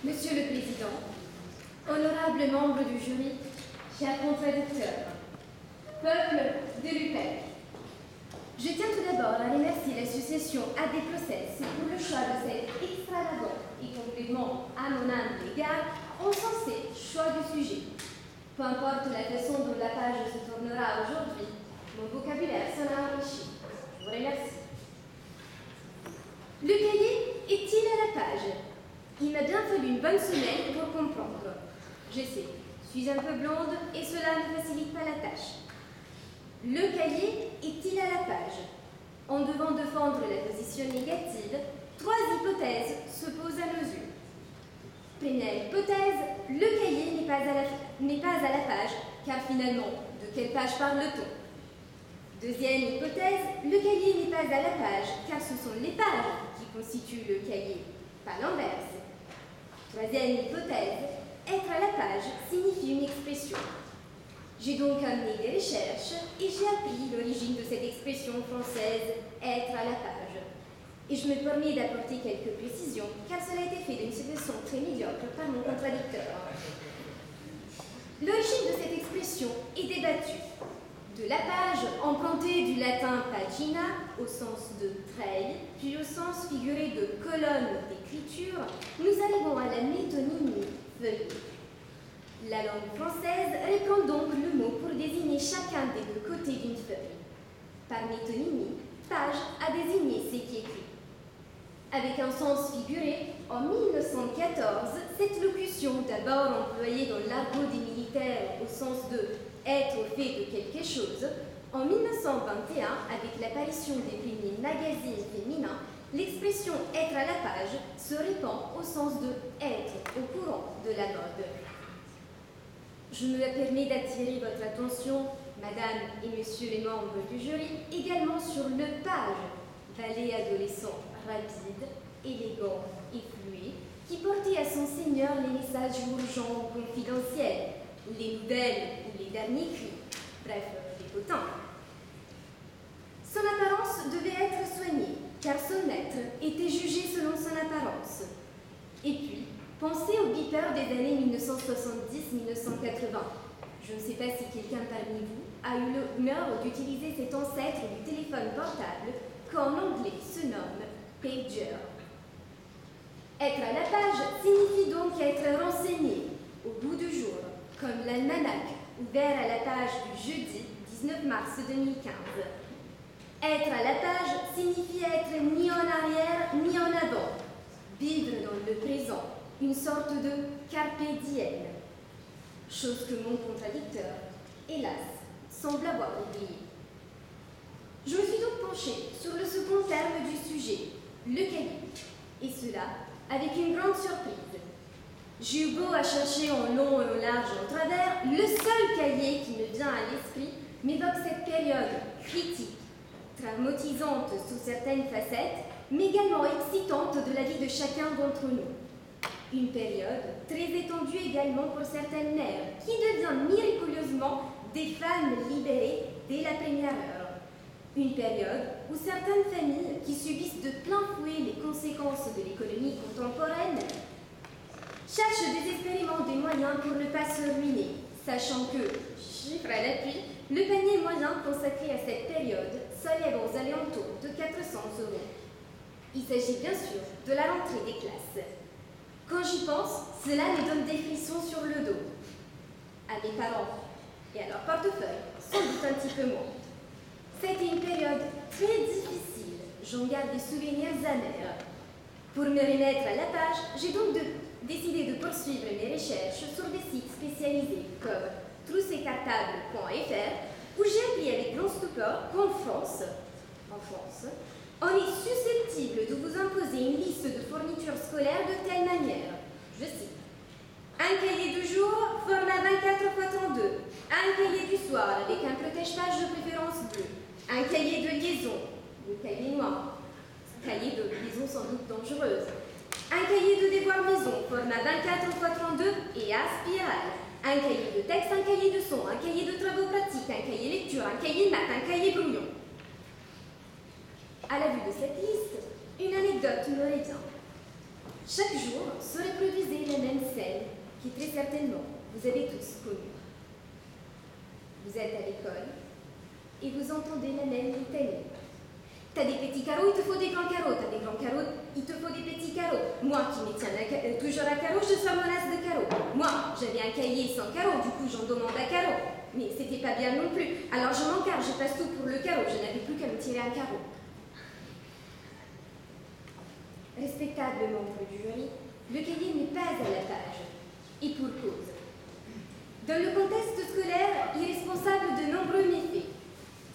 Monsieur le Président, honorables membres du jury, chers contradicteurs, peuple de l'UPEC, je tiens tout d'abord à remercier l'association AD Process pour le choix de cet extravagant et complètement à mon âme égard insensé choix du sujet. Peu importe la façon dont la page se tournera aujourd'hui, mon vocabulaire sera enrichi. Je vous remercie. Le cahier est-il à la page? Il m'a bien fallu une bonne semaine pour comprendre. Je sais, je suis un peu blonde et cela ne facilite pas la tâche. Le cahier est-il à la page? En devant défendre la position négative, trois hypothèses se posent à nos yeux. Première hypothèse, le cahier n'est pas à la page, car finalement, de quelle page parle-t-on? Deuxième hypothèse, le cahier n'est pas à la page, car ce sont les pages qui constituent le cahier, pas l'inverse. Troisième hypothèse, être à la page signifie une expression. J'ai donc amené des recherches et j'ai appris l'origine de cette expression française « être à la page ». Et je me permets d'apporter quelques précisions, car cela a été fait d'une façon très médiocre par mon contradicteur. L'origine de cette expression est débattue. De la page empruntée du latin pagina, au sens de treille, puis au sens figuré de colonne d'écriture, nous arrivons à la métonymie feuille. La langue française reprend donc le mot pour désigner chacun des deux côtés d'une feuille. Par métonymie, page a désigné ce qui est écrit. Avec un sens figuré, en 1914, cette locution, d'abord employée dans l'argot des militaires au sens de « être au fait de quelque chose », en 1921, avec l'apparition des premiers magazines féminins, l'expression « être à la page » se répand au sens de « être au courant de la mode ». Je me permets d'attirer votre attention, Madame et Messieurs les membres du jury, également sur le page, valet adolescent rapide, élégant et fluide, qui portait à son seigneur les messages urgents ou confidentiels, les nouvelles ou les derniers cris, bref, les potins. Son apparence devait être soignée, car son maître était jugé selon son apparence. Et puis, pensez aux beepers des années 1970-1980. Je ne sais pas si quelqu'un parmi vous a eu l'honneur d'utiliser cet ancêtre du téléphone portable qu'en anglais se nomme pager. Être à la page signifie donc être renseigné au bout du jour, comme l'almanach ouvert à la page du jeudi 19 mars 2015. Être à la page signifie être ni en arrière ni en avant, vivre dans le présent, une sorte de carpe diem, chose que mon contradicteur, hélas, semble avoir oubliée. Je me suis donc penchée sur le second terme du sujet, le cahier, et cela avec une grande surprise. J'ai eu beau à chercher en long et en large en travers, le seul cahier qui me vient à l'esprit m'évoque cette période critique, traumatisante sous certaines facettes, mais également excitante de la vie de chacun d'entre nous. Une période très étendue également pour certaines mères, qui deviennent miraculeusement des femmes libérées dès la première heure. Une période où certaines familles qui subissent de plein fouet les conséquences de l'économie contemporaine cherchent désespérément des moyens pour ne pas se ruiner, sachant que, chiffre à l'appui, le panier moyen consacré à cette période s'élève aux alentours de 400 €. Il s'agit bien sûr de la rentrée des classes. Quand j'y pense, cela me donne des frissons sur le dos. À mes parents et à leur portefeuille, sans doute un petit peu moins. C'était une période très difficile, j'en garde des souvenirs amers. Pour me remettre à la page, j'ai donc décidé de poursuivre mes recherches sur des sites spécialisés comme troussecartable.fr, où j'ai appris avec grand stupeur qu'en France, on est susceptible de vous imposer une liste de fournitures scolaires de telle manière. Je cite. Un cahier de jour, format 24 x 32. Un cahier du soir avec un protège-page de préférence bleu. Un cahier de liaison, le cahier noir. Cahier de liaison sans doute dangereuse. Un cahier de devoir maison, format 24 x 32 et à spirale. Un cahier de texte, un cahier de son, un cahier de travaux pratiques, un cahier lecture, un cahier maths, un cahier brouillon. À la vue de cette liste, une anecdote me revient. Chaque jour se reproduisait la même scène qui très certainement vous avez tous connue. Vous êtes à l'école et vous entendez la même litanie. T'as des petits carreaux, il te faut des grands carreaux. T'as des grands carreaux, il te faut des petits carreaux. Moi qui me tiens toujours à carreaux, je sors mon as de carreaux. Moi, j'avais un cahier sans carreaux, du coup j'en demande à carreaux. Mais c'était pas bien non plus. Alors je m'encarre, je passe tout pour le carreau. Je n'avais plus qu'à me tirer un carreau. Respectable membre du jury, le cahier n'est pas à la page. Et pour cause. Dans le contexte scolaire, il est responsable de nombreux méfaits.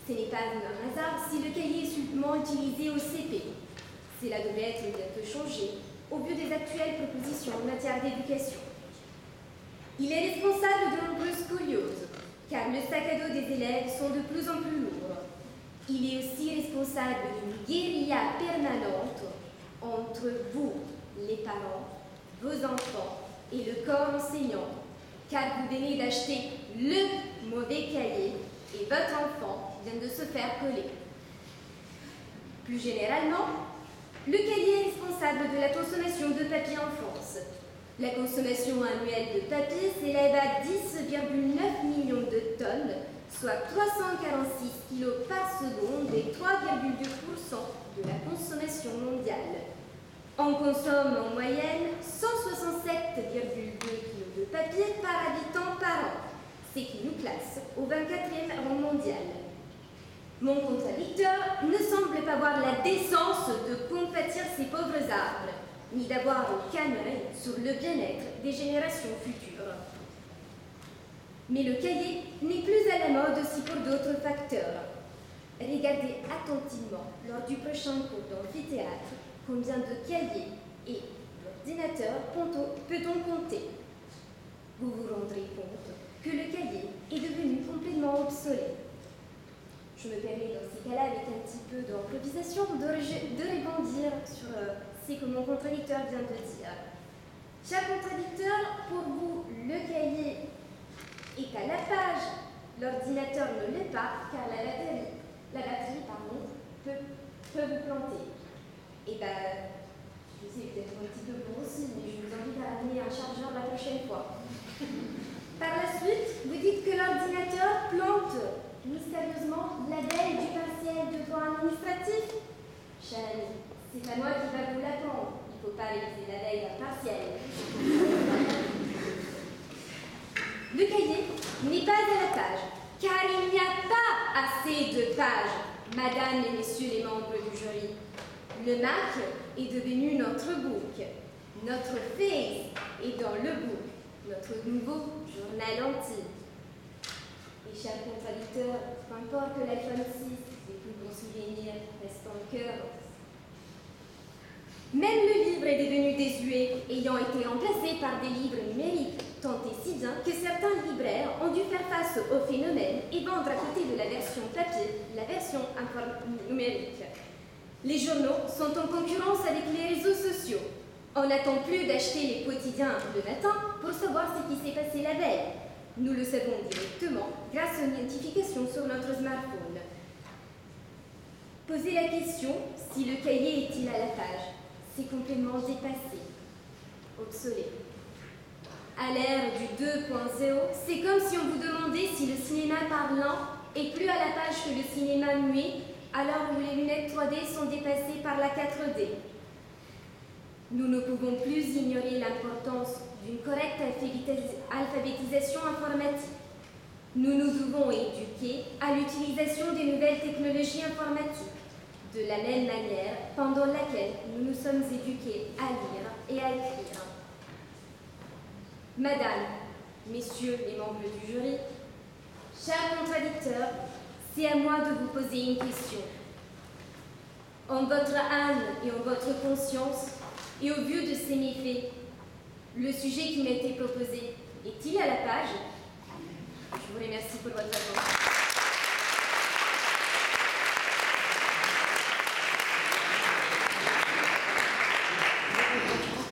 Ce n'est pas un hasard si le cahier est souvent utilisé au CP. Cela devrait être bientôt changé au vu des actuelles propositions en matière d'éducation. Il est responsable de nombreuses scolioses, car le sac à dos des élèves sont de plus en plus lourds. Il est aussi responsable d'une guérilla permanente entre vous, les parents, vos enfants et le corps enseignant, car vous venez d'acheter le mauvais cahier et votre enfant vient de se faire coller. Plus généralement, le cahier est responsable de la consommation de papier en France. La consommation annuelle de papier s'élève à 10,9 millions de tonnes, soit 346 kg par seconde et 3,2% de la consommation mondiale. On consomme en moyenne 167,2 kg de papier par habitant par an, ce qui nous classe au 24e rang mondial. Mon contradicteur ne semble pas avoir la décence de compatir ces pauvres arbres, ni d'avoir aucun œil sur le bien-être des générations futures. Mais le cahier n'est plus à la mode aussi pour d'autres facteurs. Regardez attentivement lors du prochain cours d'amphithéâtre combien de cahiers et d'ordinateurs peut-on compter. Vous vous rendrez compte que le cahier est devenu complètement obsolète. Je me permets dans ces cas-là, avec un petit peu d'improvisation, de rebondir sur ce que mon contradicteur vient de dire. Cher contradicteur, pour vous, le cahier est à la page, l'ordinateur ne l'est pas, car la batterie peut vous planter. Et bien, je sais peut-être un petit peu pour aussi, mais je vous invite à ramener un chargeur la prochaine fois. Par la suite, vous dites que l'ordinateur plante mystérieusement la veille du partiel de droit administratif. Cher ami, c'est pas moi qui va vous l'apprendre. Il ne faut pas réviser la veille d'un partiel. Le cahier n'est pas à la page, car il n'y a pas assez de pages, madame et messieurs les membres du jury. Le Mac est devenu notre book. Notre face est dans le book, notre nouveau journal intime. Et chers contradicteurs, peu importe que l'iPhone 6, les plus bons souvenirs restent en cœur. Même le livre est devenu désuet, ayant été remplacé par des livres numériques, tant et si bien que certains libraires ont dû faire face au phénomène et vendre à côté de la version papier, la version numérique. Les journaux sont en concurrence avec les réseaux sociaux. On n'attend plus d'acheter les quotidiens le matin pour savoir ce qui s'est passé la veille. Nous le savons directement grâce aux notifications sur notre smartphone. Posez la question si le cahier est-il à la page. C'est complètement dépassé, obsolète. À l'ère du 2.0, c'est comme si on vous demandait si le cinéma parlant est plus à la page que le cinéma muet, à l'heure où les lunettes 3D sont dépassées par la 4D. Nous ne pouvons plus ignorer l'importance d'une correcte alphabétisation informatique. Nous nous devons éduquer à l'utilisation des nouvelles technologies informatiques, de la même manière pendant laquelle nous nous sommes éduqués à lire et à écrire. Madame, messieurs les membres du jury, chers contradicteurs, c'est à moi de vous poser une question. En votre âme et en votre conscience, et au vu de ces méfaits, le sujet qui m'a été proposé